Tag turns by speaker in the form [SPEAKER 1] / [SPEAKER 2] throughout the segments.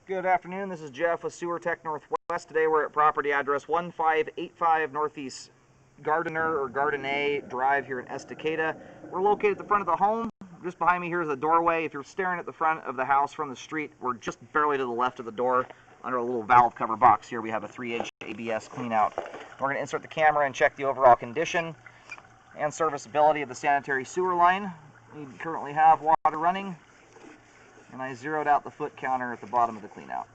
[SPEAKER 1] Good afternoon, this is Jeff with Sewer Tech Northwest. Today we're at property address 1585 Northeast Gardiner or Gardiner Drive here in Estacada. We're located at the front of the home. Just behind me here is the doorway. If you're staring at the front of the house from the street, we're just barely to the left of the door. Under a little valve cover box here we have a 3-inch ABS cleanout. We're going to insert the camera and check the overall condition and serviceability of the sanitary sewer line. We currently have water running, and I zeroed out the foot counter at the bottom of the cleanout.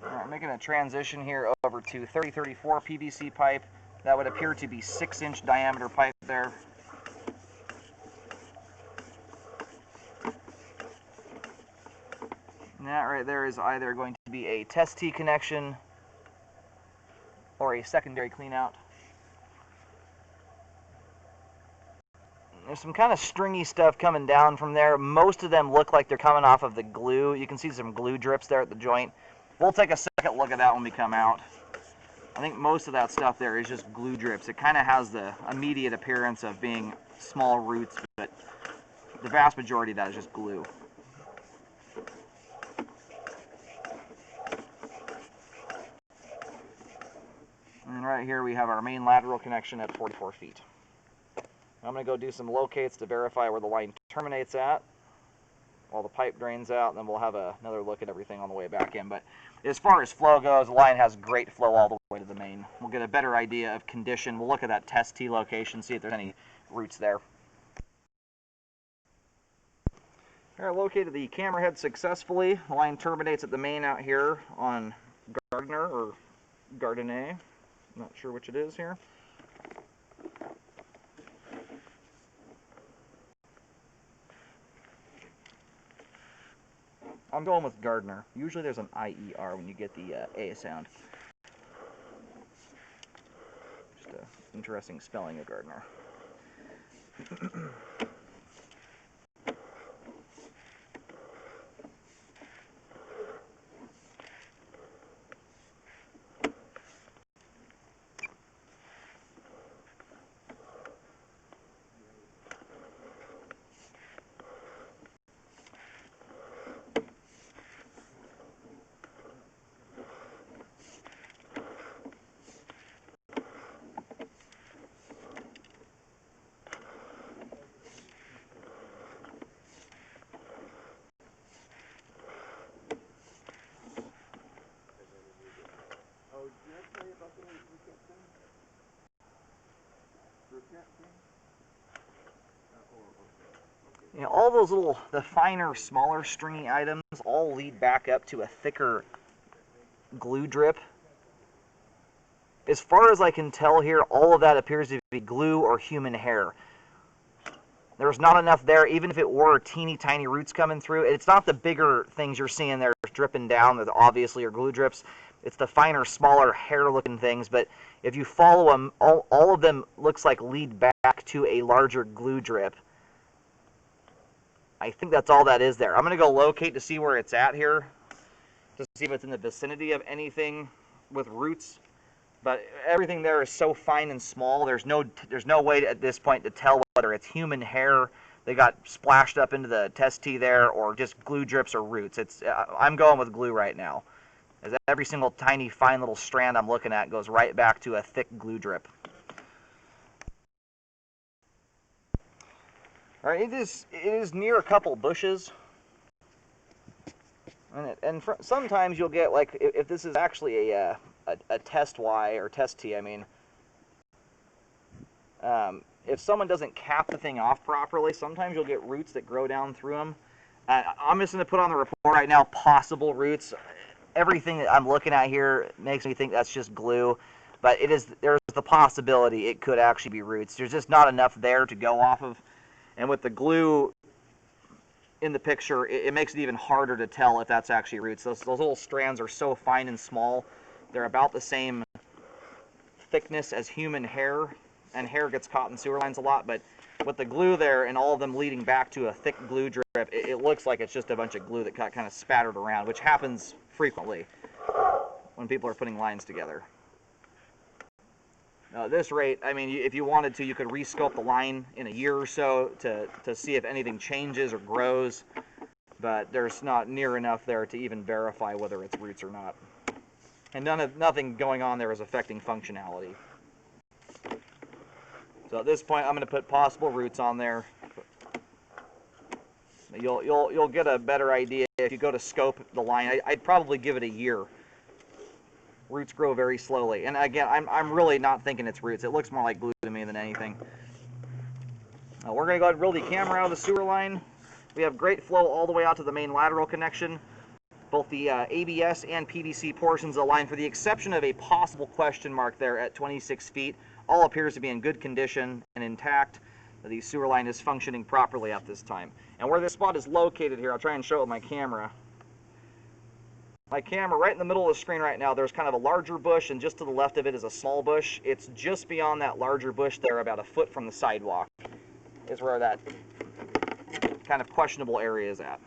[SPEAKER 1] Alright, making a transition here over to 3034 PVC pipe. That would appear to be 6-inch diameter pipe there. And that right there is either going to be a test tee connection or a secondary cleanout. There's some kind of stringy stuff coming down from there. Most of them look like they're coming off of the glue. You can see some glue drips there at the joint. We'll take a second look at that when we come out. I think most of that stuff there is just glue drips. It kind of has the immediate appearance of being small roots, but the vast majority of that is just glue. And right here we have our main lateral connection at 44 feet. I'm going to go do some locates to verify where the line terminates at while the pipe drains out, and then we'll have another look at everything on the way back in. But as far as flow goes, the line has great flow all the way to the main. We'll get a better idea of condition. We'll look at that test tee location, see if there's any roots there. All right, located the camera head successfully. The line terminates at the main out here on Gardiner or Gardiner. Not sure which it is here. I'm going with Gardiner. Usually there's an IER when you get the A sound. Just an interesting spelling of Gardiner. You know, all those little, the finer, smaller, stringy items all lead back up to a thicker glue drip. As far as I can tell here, all of that appears to be glue or human hair. There's not enough there, even if it were teeny tiny roots coming through. It's not the bigger things you're seeing there dripping down that obviously are glue drips. It's the finer, smaller, hair-looking things. But if you follow them, all of them looks like lead back to a larger glue drip. I think that's all that is there. I'm going to go locate to see where it's at here, to see if it's in the vicinity of anything with roots. But everything there is so fine and small, there's no way at this point to tell whether it's human hair that got splashed up into the test tee there, or just glue drips or roots. I'm going with glue right now, as every single tiny fine little strand I'm looking at goes right back to a thick glue drip. All right, it is near a couple bushes, and sometimes you'll get, like, if this is actually a test Y or test T, I mean, if someone doesn't cap the thing off properly, sometimes you'll get roots that grow down through them. I'm just going to put on the report right now possible roots. Everything that I'm looking at here makes me think that's just glue, but there's the possibility it could actually be roots. There's just not enough there to go off of. And with the glue in the picture, it makes it even harder to tell if that's actually roots. Those little strands are so fine and small. They're about the same thickness as human hair, and hair gets caught in sewer lines a lot, but with the glue there and all of them leading back to a thick glue drip, it looks like it's just a bunch of glue that got kind of spattered around, which happens frequently when people are putting lines together. Now, at this rate, I mean, if you wanted to, you could rescope the line in a year or so to see if anything changes or grows, but there's not near enough there to even verify whether it's roots or not. And nothing going on there is affecting functionality. So at this point, I'm going to put possible roots on there. You'll get a better idea if you go to scope the line. I'd probably give it a year. Roots grow very slowly, and again, I'm really not thinking it's roots. It looks more like glue to me than anything. We're going to go ahead and roll the camera out of the sewer line. We have great flow all the way out to the main lateral connection. Both the ABS and PVC portions of the line, for the exception of a possible question mark there at 26 feet, all appears to be in good condition and intact. The sewer line is functioning properly at this time. And where this spot is located here, I'll try and show it with my camera. My camera, right in the middle of the screen right now, there's kind of a larger bush, and just to the left of it is a small bush. It's just beyond that larger bush there, about a foot from the sidewalk, is where that kind of questionable area is at.